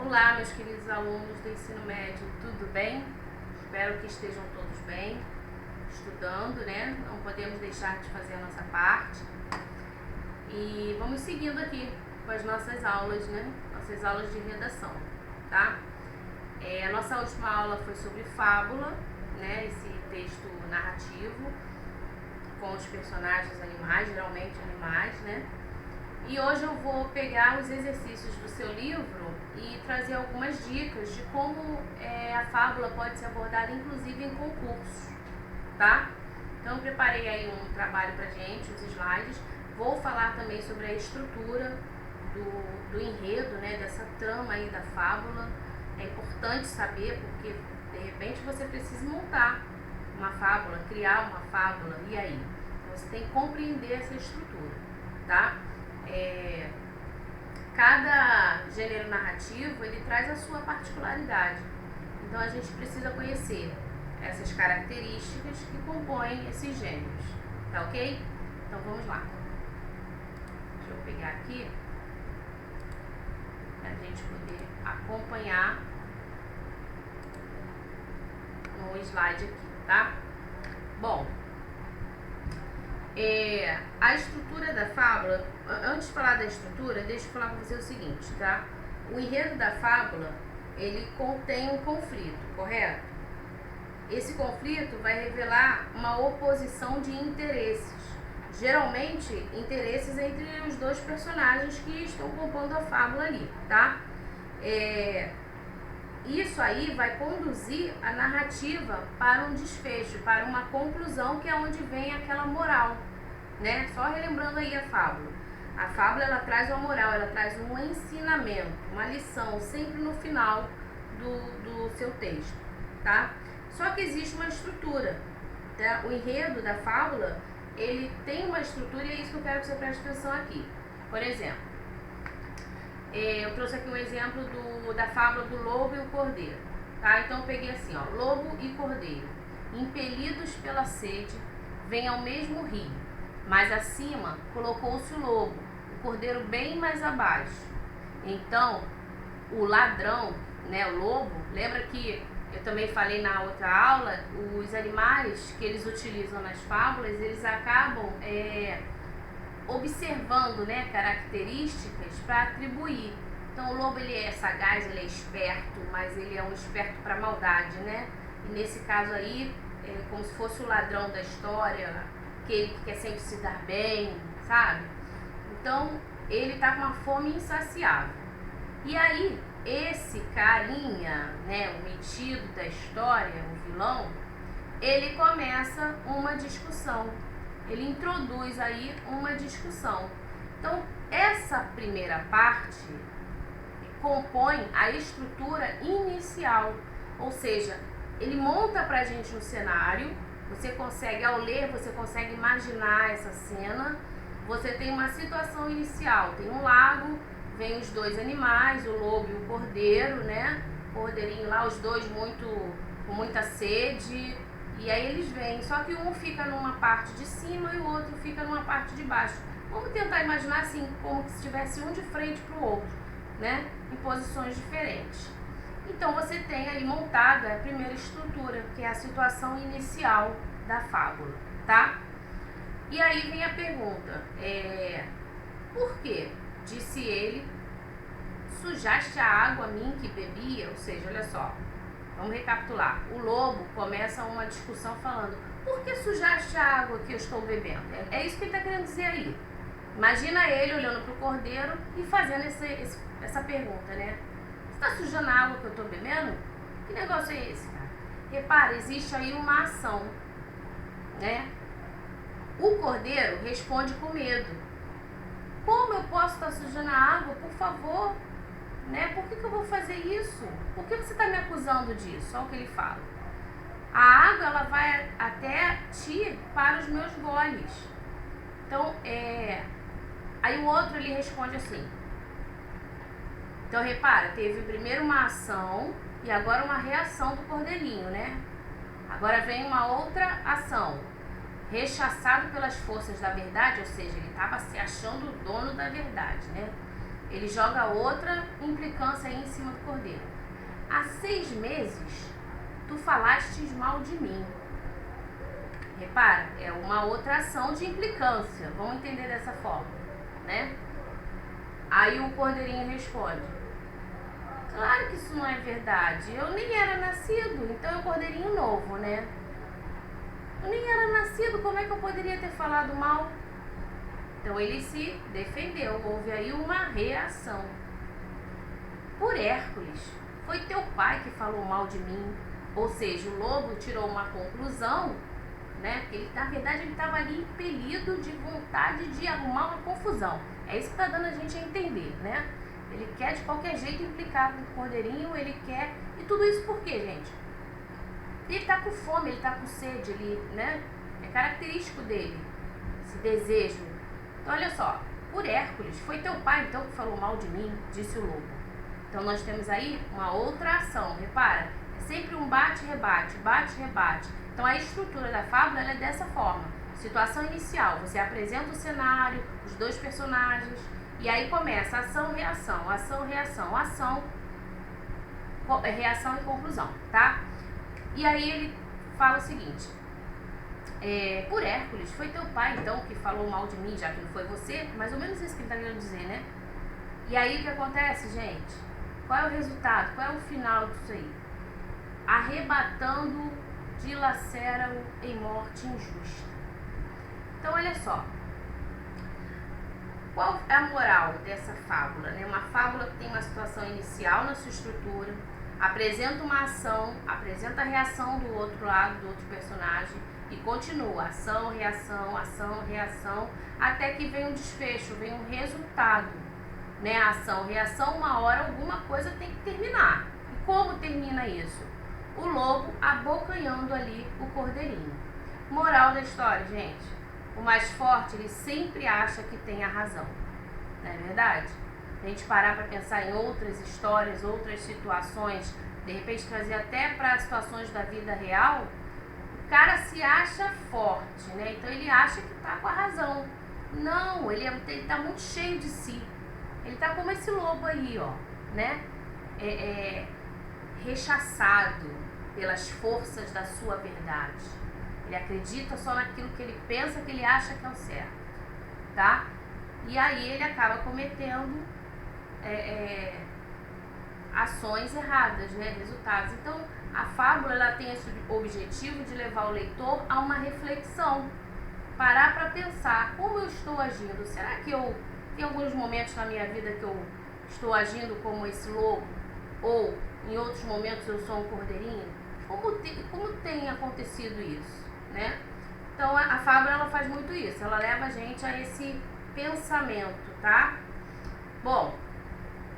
Olá, meus queridos alunos do ensino médio, tudo bem? Espero que estejam todos bem, estudando, né? Não podemos deixar de fazer a nossa parte. E vamos seguindo aqui com as nossas aulas, né? Nossas aulas de redação, tá? A nossa última aula foi sobre fábula, né? Esse texto narrativo com os personagens animais, geralmente animais, né? E hoje eu vou pegar os exercícios do seu livro e trazer algumas dicas de como a fábula pode ser abordada, inclusive em concursos, tá? Então eu preparei aí um trabalho pra gente, os slides. Vou falar também sobre a estrutura do enredo, né? Dessa trama aí da fábula. É importante saber porque de repente você precisa montar uma fábula, criar uma fábula, e aí? Então você tem que compreender essa estrutura, tá? Cada gênero narrativo ele traz a sua particularidade, então a gente precisa conhecer essas características que compõem esses gêneros, tá ok? Então vamos lá. Deixa eu pegar aqui para a gente poder acompanhar no slide aqui, tá? Bom, a estrutura da fábula, antes de falar da estrutura, deixa eu falar para você o seguinte, tá? O enredo da fábula, ele contém um conflito, correto? Esse conflito vai revelar uma oposição de interesses, geralmente interesses entre os dois personagens que estão compondo a fábula ali, tá? Isso aí vai conduzir a narrativa para um desfecho, para uma conclusão, que é onde vem aquela moral, né? Só relembrando aí a fábula. A fábula, ela traz uma moral, ela traz um ensinamento, uma lição, sempre no final do seu texto, tá? Só que existe uma estrutura, tá? O enredo da fábula, ele tem uma estrutura e é isso que eu quero que você preste atenção aqui. Por exemplo, eu trouxe aqui um exemplo da fábula do lobo e o cordeiro, tá? Então eu peguei assim, ó, lobo e cordeiro, impelidos pela sede, vêm ao mesmo rio, mas acima colocou-se o lobo, o cordeiro bem mais abaixo. Então o ladrão, né, o lobo, lembra que eu também falei na outra aula, os animais que eles utilizam nas fábulas, eles acabam observando, né, características para atribuir. Então o lobo, ele é sagaz, ele é esperto, mas ele é um esperto para maldade, né? E nesse caso aí, como se fosse o ladrão da história, aquele que quer sempre se dar bem, sabe? Então ele tá com uma fome insaciável. E aí esse carinha, né, o metido da história, o vilão, ele começa uma discussão. Ele introduz aí uma discussão. Então, essa primeira parte compõe a estrutura inicial, ou seja, ele monta pra gente um cenário. Você consegue, ao ler, você consegue imaginar essa cena. Você tem uma situação inicial, tem um lago, vem os dois animais, o lobo e o cordeiro, né? O cordeirinho lá, os dois com muita sede. E aí eles vêm, só que um fica numa parte de cima e o outro fica numa parte de baixo. Vamos tentar imaginar assim, como se tivesse um de frente para o outro, né? Em posições diferentes. Então você tem aí montada a primeira estrutura, que é a situação inicial da fábula, tá? E aí vem a pergunta, por quê? Disse ele, sujaste a água a mim que bebia? Ou seja, olha só, vamos recapitular. O lobo começa uma discussão falando, por que sujaste a água que eu estou bebendo? É isso que ele está querendo dizer aí. Imagina ele olhando para o cordeiro e fazendo essa pergunta, né? Você está sujando a água que eu estou bebendo? Que negócio é esse, cara? Repara, existe aí uma ação, né? O cordeiro responde com medo. Como eu posso estar sujando a água? Por favor, né? Por que eu vou fazer isso? Por que você está me acusando disso? Olha o que ele fala. A água, ela vai até ti para os meus goles. Então, aí o outro, ele responde assim. Então, repara, teve primeiro uma ação e agora uma reação do cordeirinho, né? Agora vem uma outra ação. Rechaçado pelas forças da verdade, ou seja, ele estava se achando o dono da verdade, né? Ele joga outra implicância aí em cima do cordeiro. Há 6 meses tu falastes mal de mim. Repara, é uma outra ação de implicância. Vamos entender dessa forma, né? Aí o cordeirinho responde: claro que isso não é verdade. Eu nem era nascido, então é um cordeirinho novo, né? Eu nem era nascido, como é que eu poderia ter falado mal? Então ele se defendeu, houve aí uma reação. Por Hércules, foi teu pai que falou mal de mim. Ou seja, o lobo tirou uma conclusão, né? Porque ele, na verdade, ele estava ali impelido de vontade de arrumar uma confusão. É isso que está dando a gente a entender, né? Ele quer de qualquer jeito implicar com o cordeirinho, ele quer... E tudo isso por quê, gente? Ele está com fome, ele está com sede, ele, né? É característico dele, esse desejo. Então, olha só, por Hércules, foi teu pai então que falou mal de mim, disse o lobo. Então, nós temos aí uma outra ação, repara, é sempre um bate-rebate, bate-rebate. Então, a estrutura da fábula ela é dessa forma. Situação inicial, você apresenta o cenário, os dois personagens, e aí começa ação, reação, ação, reação, ação, reação e conclusão, tá? E aí ele fala o seguinte: por Hércules, foi teu pai então que falou mal de mim, já que não foi você? Mais ou menos isso que ele está querendo dizer, né? E aí o que acontece, gente? Qual é o resultado? Qual é o final disso aí? Arrebatando, dilacera-o em morte injusta. Então olha só, qual é a moral dessa fábula, né? Uma fábula que tem uma situação inicial na sua estrutura, apresenta uma ação, apresenta a reação do outro lado, do outro personagem, e continua, ação, reação, até que vem um desfecho, vem um resultado, né? Ação, reação, uma hora alguma coisa tem que terminar. E como termina isso? O lobo abocanhando ali o cordeirinho. Moral da história, gente: o mais forte, ele sempre acha que tem a razão, não é verdade? A gente parar para pensar em outras histórias, outras situações, de repente trazer até para situações da vida real, o cara se acha forte, né? Então ele acha que tá com a razão. Não, ele tá muito cheio de si. Ele tá como esse lobo aí, ó, né? Rechaçado pelas forças da sua verdade. Ele acredita só naquilo que ele pensa, que ele acha que é o certo, tá? E aí ele acaba cometendo ações erradas, né? Resultados. Então, a fábula ela tem esse objetivo de levar o leitor a uma reflexão, parar para pensar: como eu estou agindo? Será que eu tem alguns momentos na minha vida que eu estou agindo como esse lobo? Ou em outros momentos eu sou um cordeirinho? Como tem acontecido isso, né? Então a fábula ela faz muito isso, ela leva a gente a esse pensamento, tá? Bom,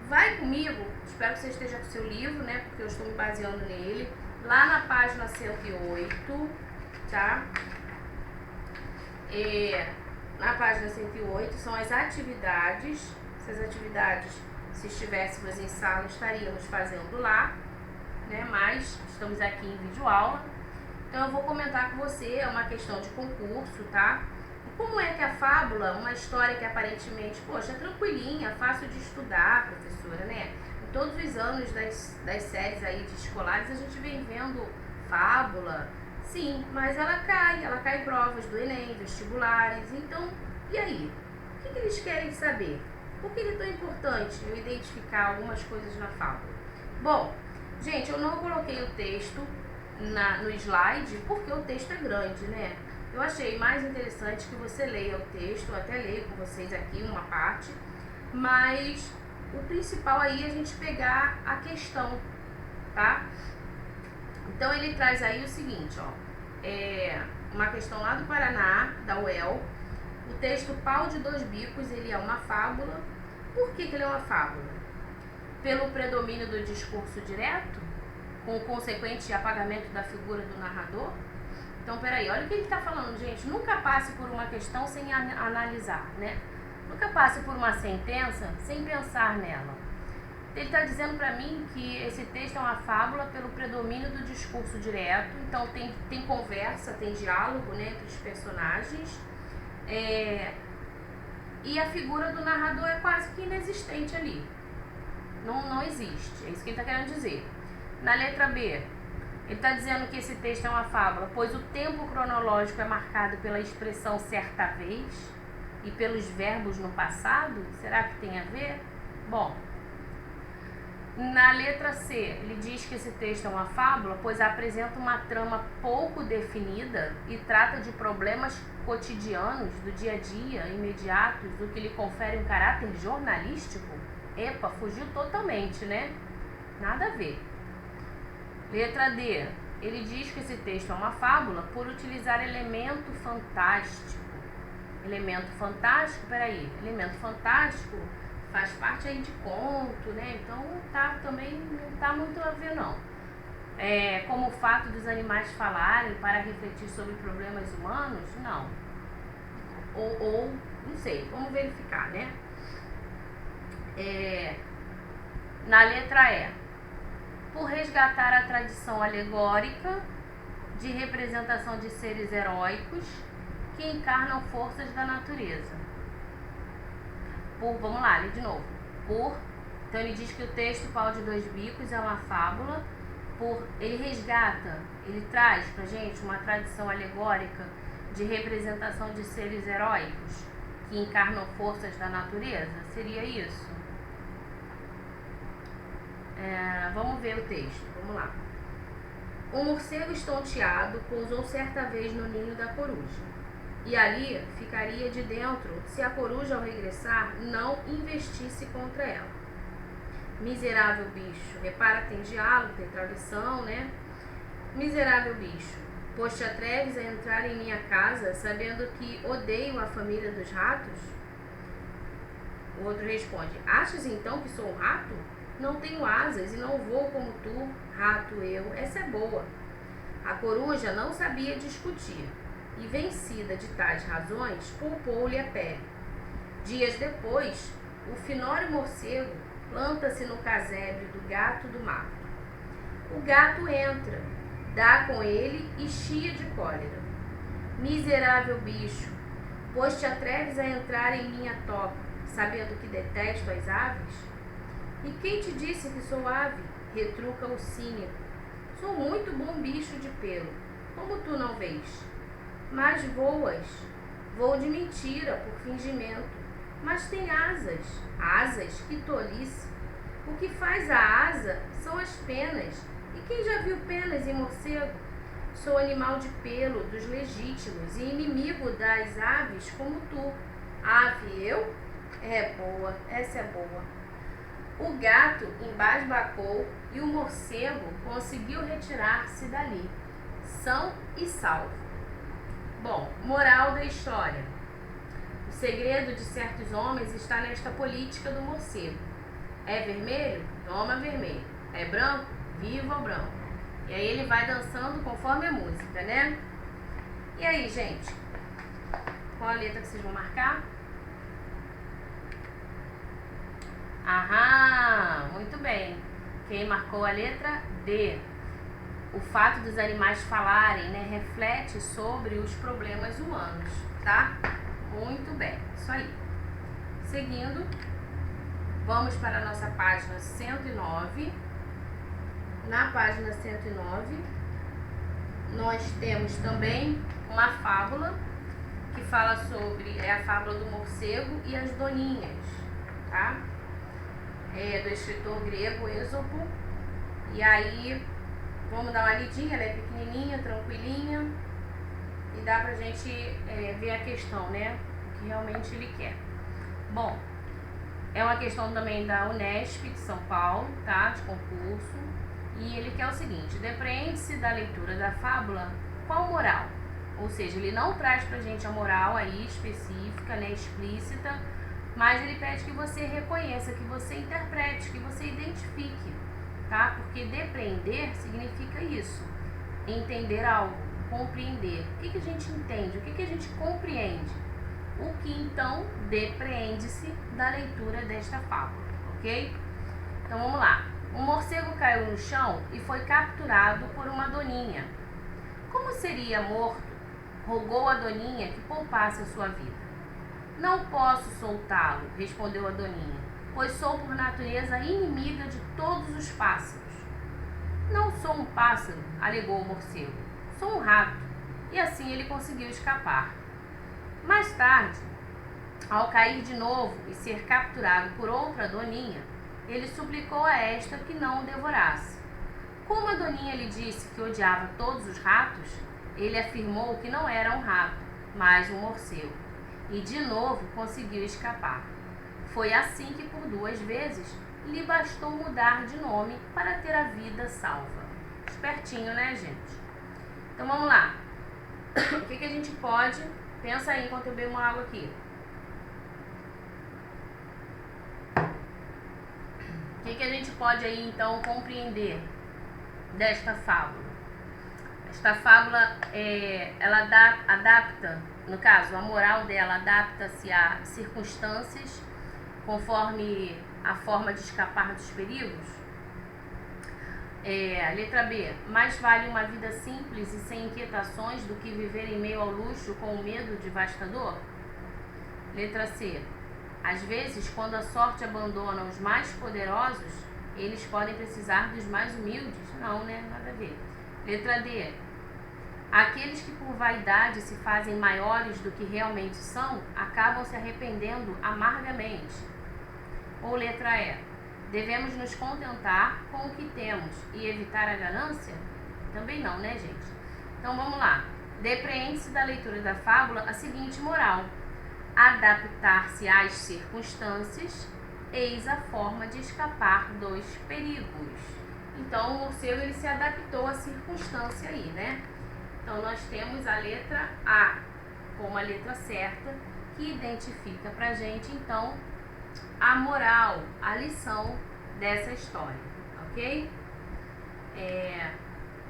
vai comigo, espero que você esteja com o seu livro, né? Porque eu estou me baseando nele, lá na página 108, tá? Na página 108 são as atividades. Essas atividades, se estivéssemos em sala, estaríamos fazendo lá, né? Mas estamos aqui em videoaula. Então eu vou comentar com você, é uma questão de concurso, tá? E como é que a fábula, uma história que aparentemente, poxa, é tranquilinha, fácil de estudar, professora, né? Em todos os anos das séries aí de escolares, a gente vem vendo fábula, sim, mas ela cai em provas do Enem, vestibulares. Então, e aí? O que eles querem saber? Por que é tão importante eu identificar algumas coisas na fábula? Bom, gente, eu não coloquei o texto no slide porque o texto é grande, né? Eu achei mais interessante que você leia o texto, eu até leio com vocês aqui uma parte, mas o principal aí é a gente pegar a questão, tá? Então ele traz aí o seguinte, ó, uma questão lá do Paraná, da UEL, o texto Pau de Dois Bicos, ele é uma fábula. Por que ele é uma fábula? Pelo predomínio do discurso direto, com o consequente apagamento da figura do narrador. Então, peraí, olha o que ele está falando, gente. Nunca passe por uma questão sem analisar, né? Nunca passe por uma sentença sem pensar nela. Ele está dizendo para mim que esse texto é uma fábula pelo predomínio do discurso direto. Então, tem conversa, tem diálogo, né, entre os personagens. e a figura do narrador é quase que inexistente ali. Não existe, é isso que ele está querendo dizer. Na letra B, ele está dizendo que esse texto é uma fábula, pois o tempo cronológico é marcado pela expressão certa vez e pelos verbos no passado. Será que tem a ver? Bom, na letra C, ele diz que esse texto é uma fábula, pois apresenta uma trama pouco definida e trata de problemas cotidianos do dia a dia, imediatos, o que lhe confere um caráter jornalístico. Epa, fugiu totalmente, né? Nada a ver. Letra D, ele diz que esse texto é uma fábula por utilizar elemento fantástico. Elemento fantástico, peraí, elemento fantástico faz parte aí de conto, né? Então também não tá muito a ver, não. Como o fato dos animais falarem para refletir sobre problemas humanos, não. Ou não sei, vamos verificar, né? Na letra E, por resgatar a tradição alegórica de representação de seres heróicos que encarnam forças da natureza. Vamos lá, ler de novo. Então ele diz que o texto Pau de Dois Bicos é uma fábula, ele resgata, ele traz pra gente uma tradição alegórica de representação de seres heróicos que encarnam forças da natureza. Seria isso? Vamos ver o texto, vamos lá. Um morcego estonteado pousou certa vez no ninho da coruja, e ali ficaria de dentro se a coruja, ao regressar, não investisse contra ela. Miserável bicho, repara, tem diálogo, tem tradução, né? Miserável bicho, pois te atreves a entrar em minha casa sabendo que odeio a família dos ratos? O outro responde, achas então que sou um rato? Não tenho asas e não voo como tu, rato eu, essa é boa. A coruja não sabia discutir, e vencida de tais razões, poupou-lhe a pele. Dias depois, o finório morcego planta-se no casebre do gato do mato. O gato entra, dá com ele e chia de cólera. Miserável bicho, pois te atreves a entrar em minha toca, sabendo que detesto as aves? E quem te disse que sou ave? Retruca o cínico. Sou muito bom bicho de pelo, como tu não vês. Mas voas. Voo de mentira, por fingimento. Mas tem asas. Asas? Que tolice. O que faz a asa são as penas. E quem já viu penas em morcego? Sou animal de pelo, dos legítimos, e inimigo das aves como tu. Ave eu? É boa, essa é boa. O gato embasbacou e o morcego conseguiu retirar-se dali, são e salvo. Bom, moral da história. O segredo de certos homens está nesta política do morcego. É vermelho? Toma vermelho. É branco? Viva o branco. E aí ele vai dançando conforme a música, né? E aí, gente? Qual a letra que vocês vão marcar? Aham, muito bem. Quem marcou a letra D? O fato dos animais falarem, né, reflete sobre os problemas humanos, tá? Muito bem, isso aí. Seguindo, vamos para a nossa página 109. Na página 109, nós temos também uma fábula que fala sobre, a fábula do morcego e as doninhas, tá? Do escritor grego Êxopo. E aí, vamos dar uma lidinha, ela é pequenininha, tranquilinha, e dá pra gente ver a questão, né? O que realmente ele quer. Bom, é uma questão também da Unesp de São Paulo, tá? De concurso. E ele quer o seguinte: depreende-se da leitura da fábula qual moral? Ou seja, ele não traz pra gente a moral aí específica, né, explícita, mas ele pede que você reconheça, que você interprete, que você identifique, tá? Porque depreender significa isso, entender algo, compreender. O que a gente entende? O que a gente compreende? O que então depreende-se da leitura desta fábula, ok? Então vamos lá. Um morcego caiu no chão e foi capturado por uma doninha. Como seria morto, rogou a doninha que poupasse a sua vida. Não posso soltá-lo, respondeu a doninha, pois sou por natureza inimiga de todos os pássaros. Não sou um pássaro, alegou o morcego, sou um rato. E assim ele conseguiu escapar. Mais tarde, ao cair de novo e ser capturado por outra doninha, ele suplicou a esta que não o devorasse. Como a doninha lhe disse que odiava todos os ratos, ele afirmou que não era um rato, mas um morcego, e de novo conseguiu escapar. Foi assim que por 2 vezes lhe bastou mudar de nome para ter a vida salva. Espertinho, né, gente? Então vamos lá. O que a gente pode... Pensa aí enquanto eu bebo uma água aqui. O que a gente pode aí então compreender desta fábula? Esta fábula, ela adapta, no caso, a moral dela adapta-se a circunstâncias conforme a forma de escapar dos perigos. Letra B. Mais vale uma vida simples e sem inquietações do que viver em meio ao luxo com o medo devastador? Letra C. Às vezes, quando a sorte abandona os mais poderosos, eles podem precisar dos mais humildes? Não, né? Nada a ver. Letra D. Aqueles que por vaidade se fazem maiores do que realmente são, acabam se arrependendo amargamente. Ou letra E. Devemos nos contentar com o que temos e evitar a ganância? Também não, né, gente? Então vamos lá. Depreende-se da leitura da fábula a seguinte moral: adaptar-se às circunstâncias, eis a forma de escapar dos perigos. Então o morcego ele se adaptou à circunstância aí, né? Então nós temos a letra A como a letra certa, que identifica pra gente então a moral, a lição dessa história, ok?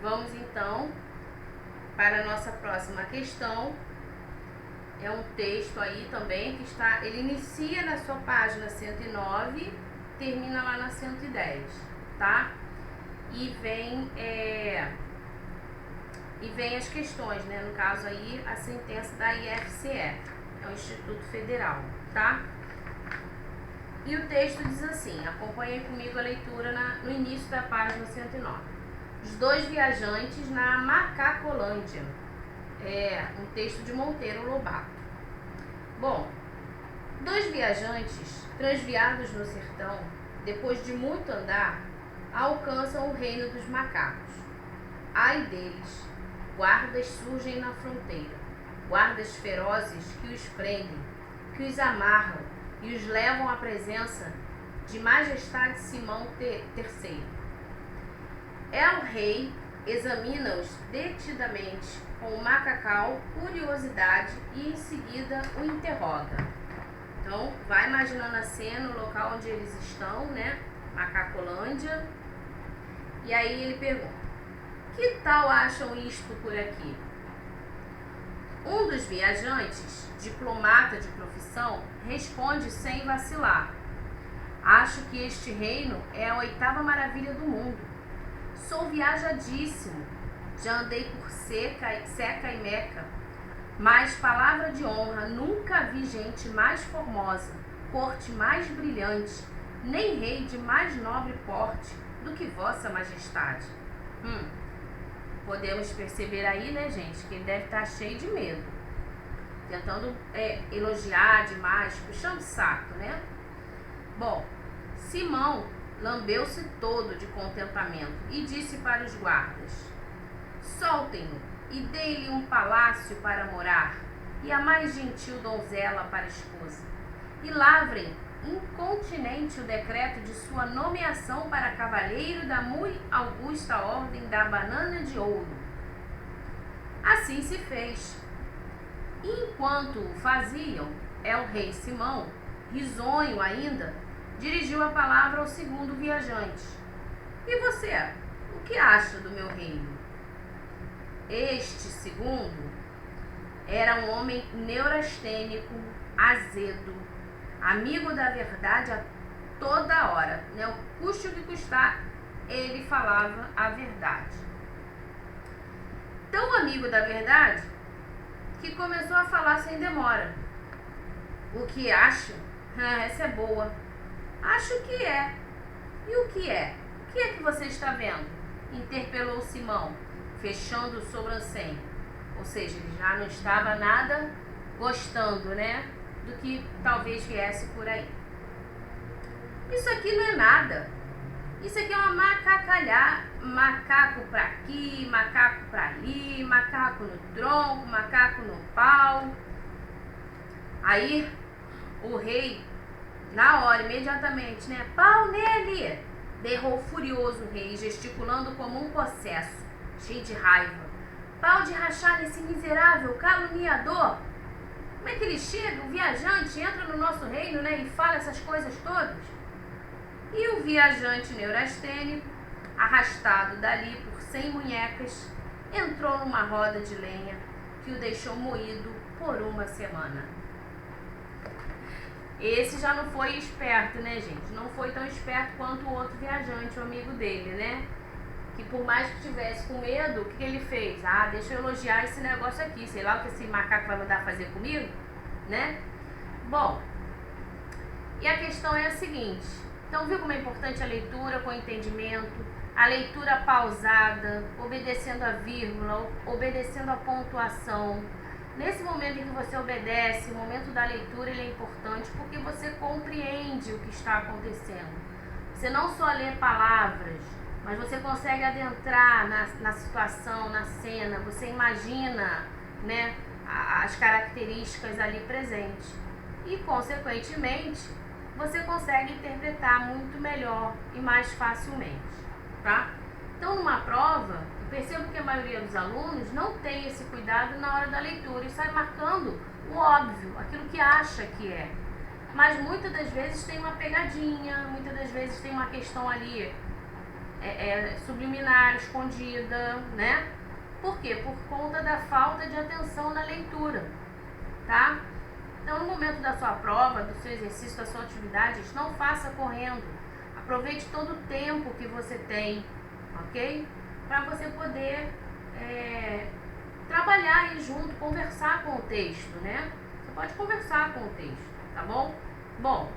Vamos então para a nossa próxima questão. É um texto aí também que ele inicia na sua página 109, termina lá na 110, tá? E vem as questões, né? No caso aí, a sentença da IFCE, é o Instituto Federal, tá? E o texto diz assim, acompanhem comigo a leitura no início da página 109. Os 2 viajantes na Macacolândia. Um texto de Monteiro Lobato. Bom, 2 viajantes, transviados no sertão, depois de muito andar, alcançam o reino dos macacos. Ai deles, guardas surgem na fronteira, guardas ferozes que os prendem, que os amarram e os levam à presença de Majestade Simão III. El Rei examina-os detidamente com macacal curiosidade e em seguida o interroga. Então, vai imaginando a cena, o local onde eles estão, né? Macacolândia. E aí ele pergunta: que tal acham isto por aqui? Um dos viajantes, diplomata de profissão, responde sem vacilar: acho que este reino é a 8ª maravilha do mundo. Sou viajadíssimo, já andei por Seca e Meca, mas, palavra de honra, nunca vi gente mais formosa, corte mais brilhante, nem rei de mais nobre porte do que vossa majestade. Podemos perceber aí, né, gente, que ele deve estar cheio de medo, tentando elogiar demais, puxando o saco, né? Bom, Simão lambeu-se todo de contentamento e disse para os guardas: soltem-no e deem-lhe um palácio para morar e a mais gentil donzela para esposa, e lavrem incontinente o decreto de sua nomeação para cavalheiro da muito augusta ordem da banana de ouro. Assim se fez. Enquanto o faziam, el-rei Simão, risonho ainda, dirigiu a palavra ao segundo viajante: e você, o que acha do meu reino? Este segundo era um homem neurastênico, azedo, amigo da verdade a toda hora, né? O custe o que custar, ele falava a verdade. Tão amigo da verdade que começou a falar sem demora. O que acha? Essa é boa. Acho que é. E o que é? O que é que você está vendo? Interpelou Simão, fechando o sobrancelho. Ou seja, ele já não estava nada gostando, né? Do que talvez viesse por aí. Isso aqui não é nada. Isso aqui é uma macacalhada. Macaco pra aqui, macaco pra ali, macaco no tronco, macaco no pau. Aí o rei, na hora, imediatamente, né? Pau nele! Berrou furioso o rei, gesticulando como um possesso, cheio de raiva. Pau de rachar nesse miserável caluniador! Como é que ele chega, o viajante, entra no nosso reino, né? E fala essas coisas todas? E o viajante neurastênico, arrastado dali por 100 munhecas, entrou numa roda de lenha que o deixou moído por uma semana. Esse já não foi esperto, né, gente? Não foi tão esperto quanto o outro viajante, o amigo dele, né? Que por mais que tivesse com medo, o que ele fez? Ah, deixa eu elogiar esse negócio aqui, sei lá o que esse macaco vai mandar fazer comigo, né? Bom, e a questão é a seguinte. Então, viu como é importante a leitura com entendimento, a leitura pausada, obedecendo a vírgula, obedecendo a pontuação. Nesse momento em que você obedece, o momento da leitura ele é importante porque você compreende o que está acontecendo. Você não só lê palavras, mas você consegue adentrar na situação, na cena, você imagina, né, as características ali presentes. E, consequentemente, você consegue interpretar muito melhor e mais facilmente, tá? Então, numa prova, eu percebo que a maioria dos alunos não tem esse cuidado na hora da leitura e sai marcando o óbvio, aquilo que acha que é. Mas muitas das vezes tem uma pegadinha, muitas das vezes tem uma questão ali subliminar, escondida, né? Por quê? Por conta da falta de atenção na leitura, tá? Então, no momento da sua prova, do seu exercício, da sua atividade, não faça correndo. Aproveite todo o tempo que você tem, ok? Para você poder trabalhar aí junto, conversar com o texto, né? Você pode conversar com o texto, tá bom? Bom,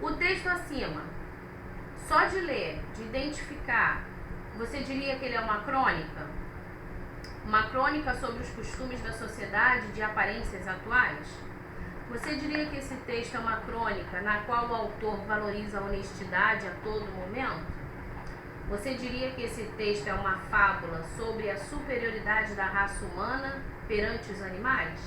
o texto acima, só de ler, de identificar, você diria que ele é uma crônica? Uma crônica sobre os costumes da sociedade de aparências atuais? Você diria que esse texto é uma crônica na qual o autor valoriza a honestidade a todo momento? Você diria que esse texto é uma fábula sobre a superioridade da raça humana perante os animais?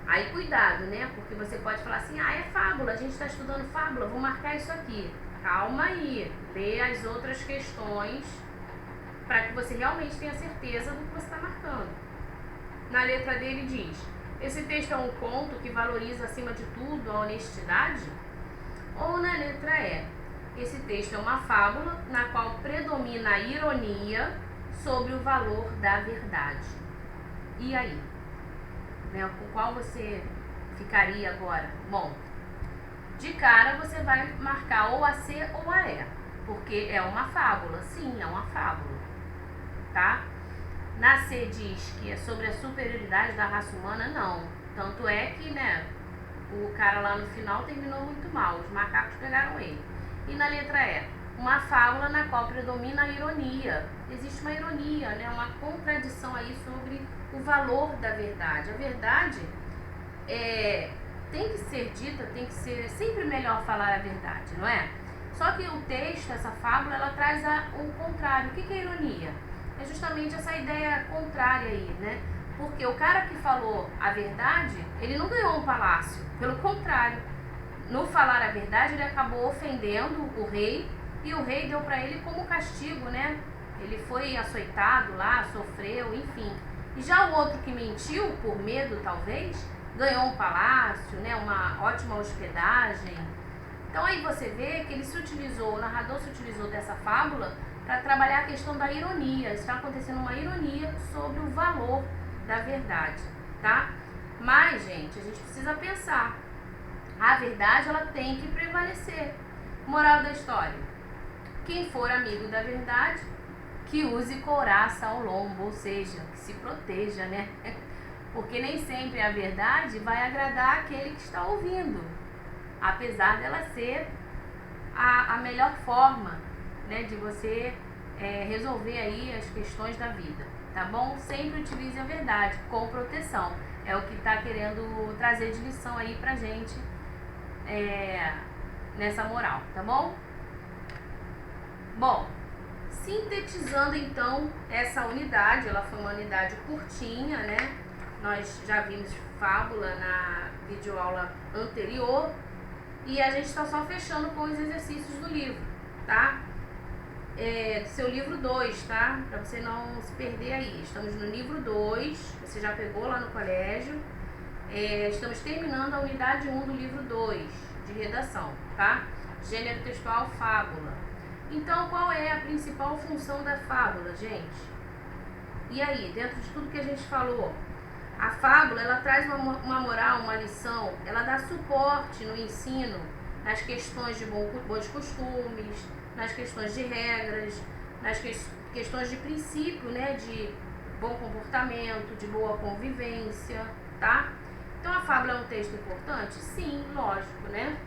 Aí cuidado, né? Porque você pode falar assim, é fábula, a gente está estudando fábula, vou marcar isso aqui. Calma aí, lê as outras questões para que você realmente tenha certeza do que você está marcando. Na letra dele diz, esse texto é um conto que valoriza acima de tudo a honestidade? Ou na letra E, esse texto é uma fábula na qual predomina a ironia sobre o valor da verdade. E aí? Né, com qual você ficaria agora? Bom, de cara você vai marcar ou a C ou a E, porque é uma fábula. Sim, é uma fábula, tá? Na C diz que é sobre a superioridade da raça humana, não. Tanto é que, né, o cara lá no final terminou muito mal, os macacos pegaram ele. E na letra E, uma fábula na qual predomina a ironia. Existe uma ironia, né, uma contradição aí sobre o valor da verdade. A verdade tem que ser dita, tem que ser sempre melhor falar a verdade, não é? Só que o texto, essa fábula, ela traz o contrário. O que é ironia? É justamente essa ideia contrária aí, né? Porque o cara que falou a verdade, ele não ganhou um palácio. Pelo contrário, no falar a verdade, ele acabou ofendendo o rei e o rei deu para ele como castigo, né? Ele foi açoitado lá, sofreu, enfim. E já o outro que mentiu, por medo talvez, ganhou um palácio, né? Uma ótima hospedagem. Então aí você vê que ele se utilizou, o narrador se utilizou dessa fábula para trabalhar a questão da ironia. Está acontecendo uma ironia sobre o valor da verdade, tá? Mas, gente, a gente precisa pensar. A verdade, ela tem que prevalecer. Moral da história. Quem for amigo da verdade, que use couraça ao lombo, ou seja, que se proteja, né? porque nem sempre a verdade vai agradar aquele que está ouvindo, apesar dela ser a melhor forma, né, de você resolver aí as questões da vida, tá bom? Sempre utilize a verdade com proteção, é o que está querendo trazer de lição aí pra gente nessa moral, tá bom? Bom, sintetizando então essa unidade, ela foi uma unidade curtinha, né? Nós já vimos fábula na videoaula anterior e a gente está só fechando com os exercícios do livro, tá? Do seu livro 2, tá? Para você não se perder aí. Estamos no livro 2, você já pegou lá no colégio. Estamos terminando a unidade 1 do livro 2 de redação, tá? Gênero textual, fábula. Então, qual é a principal função da fábula, gente? E aí, dentro de tudo que a gente falou, a fábula, ela traz uma moral, uma lição, ela dá suporte no ensino, nas questões de bons costumes, nas questões de regras, nas questões de princípio, né, de bom comportamento, de boa convivência, tá? Então, a fábula é um texto importante? Sim, lógico, né?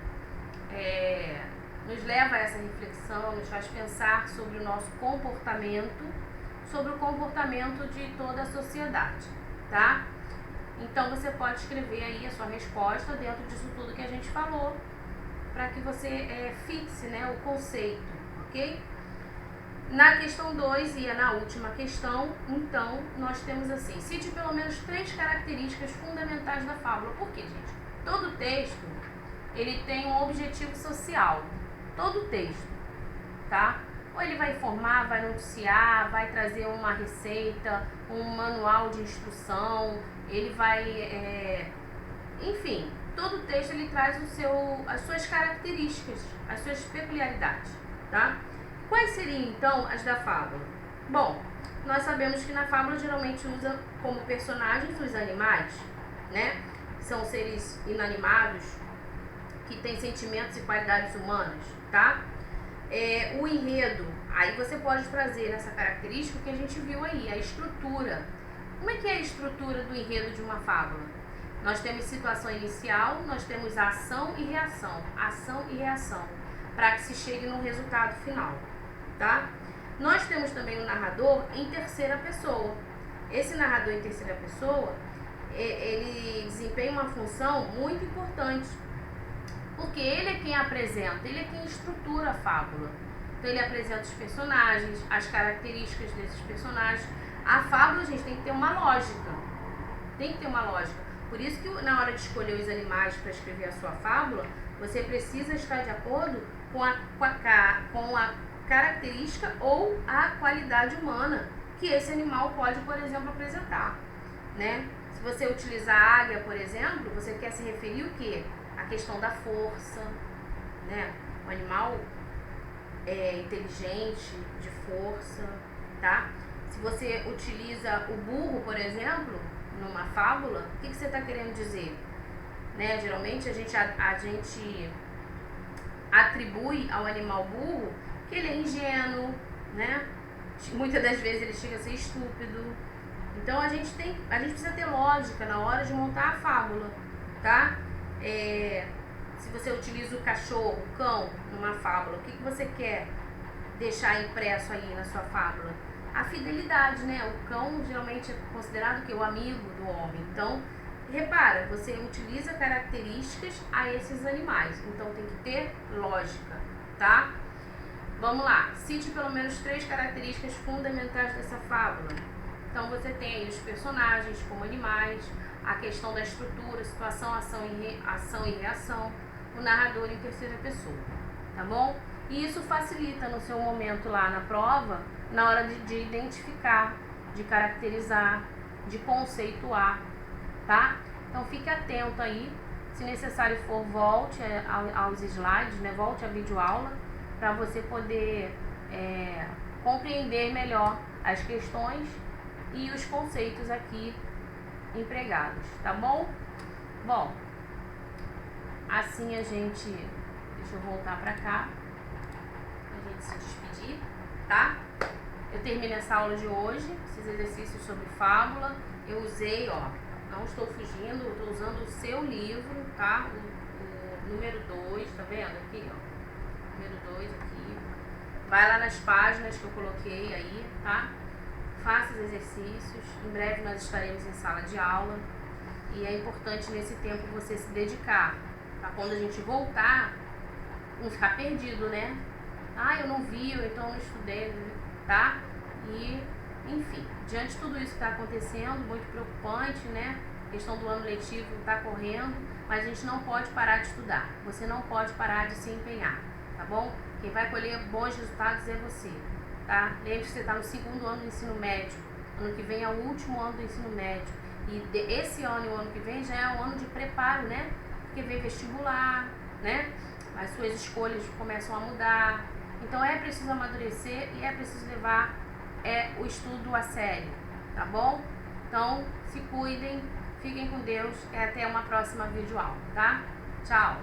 Nos leva a essa reflexão, nos faz pensar sobre o nosso comportamento, sobre o comportamento de toda a sociedade, tá? Então, você pode escrever aí a sua resposta dentro disso tudo que a gente falou, para que você fixe, né, o conceito, ok? Na questão 2 e na última questão, então, nós temos assim, cite pelo menos 3 características fundamentais da fábula. Por quê, gente? Todo texto, ele tem um objetivo social. Todo texto, tá? Ou ele vai informar, vai noticiar, vai trazer uma receita, um manual de instrução, ele vai, enfim, todo texto ele traz as suas características, as suas peculiaridades, tá? Quais seriam então as da fábula? Bom, nós sabemos que na fábula geralmente usa como personagens os animais, né? São seres inanimados que têm sentimentos e qualidades humanas, tá? O enredo, aí você pode trazer nessa característica que a gente viu aí, a estrutura. Como é que é a estrutura do enredo de uma fábula? Nós temos situação inicial, nós temos ação e reação, para que se chegue no resultado final, tá? Nós temos também o narrador em terceira pessoa. Esse narrador em terceira pessoa, ele desempenha uma função muito importante, porque ele é quem apresenta, ele é quem estrutura a fábula. Então ele apresenta os personagens, as características desses personagens. A fábula, gente, tem que ter uma lógica. Tem que ter uma lógica. Por isso que na hora de escolher os animais para escrever a sua fábula, você precisa estar de acordo com a característica ou a qualidade humana que esse animal pode, por exemplo, apresentar, né? Se você utilizar a águia, por exemplo, você quer se referir o quê? A questão da força, né? O animal inteligente, de força, tá? Se você utiliza o burro, por exemplo, numa fábula, o que você está querendo dizer? Né? Geralmente a gente atribui ao animal burro que ele é ingênuo, né? Muitas das vezes ele chega a ser estúpido. Então a gente precisa ter lógica na hora de montar a fábula, tá? Se você utiliza o cachorro, o cão, numa fábula, o que você quer deixar impresso aí na sua fábula? A fidelidade, né? O cão geralmente é considerado o amigo do homem. Então, repara, você utiliza características a esses animais. Então, tem que ter lógica, tá? Vamos lá. Cite pelo menos 3 características fundamentais dessa fábula. Então, você tem aí os personagens como animais, a questão da estrutura, situação, ação e reação, o narrador em terceira pessoa, tá bom? E isso facilita no seu momento lá na prova, na hora de identificar, de caracterizar, de conceituar, tá? Então fique atento aí, se necessário for, volte aos slides, né? Volte à videoaula, para você poder compreender melhor as questões e os conceitos aqui empregados, tá bom? Bom, assim a gente, deixa eu voltar para cá, a gente se despedir, tá? Eu termino essa aula de hoje, esses exercícios sobre fábula. Eu usei, não estou fugindo, eu estou usando o seu livro, tá? O número 2, tá vendo aqui, ó? Número 2 aqui. Vai lá nas páginas que eu coloquei aí, tá? Faça os exercícios. Em breve nós estaremos em sala de aula. E é importante nesse tempo você se dedicar, pra quando a gente voltar, não ficar perdido, né? Ah, eu não vi, ou então não estudei, tá? E, enfim, diante de tudo isso que está acontecendo, muito preocupante, né? A questão do ano letivo está correndo, mas a gente não pode parar de estudar. Você não pode parar de se empenhar, tá bom? Quem vai colher bons resultados é você, tá? Lembre-se que você está no 2º ano do ensino médio. Ano que vem é o último ano do ensino médio. E esse ano e o ano que vem já é um ano de preparo, né? Porque vem vestibular, né? As suas escolhas começam a mudar. Então é preciso amadurecer e é preciso levar o estudo a sério, tá bom? Então se cuidem, fiquem com Deus e até uma próxima videoaula, tá? Tchau!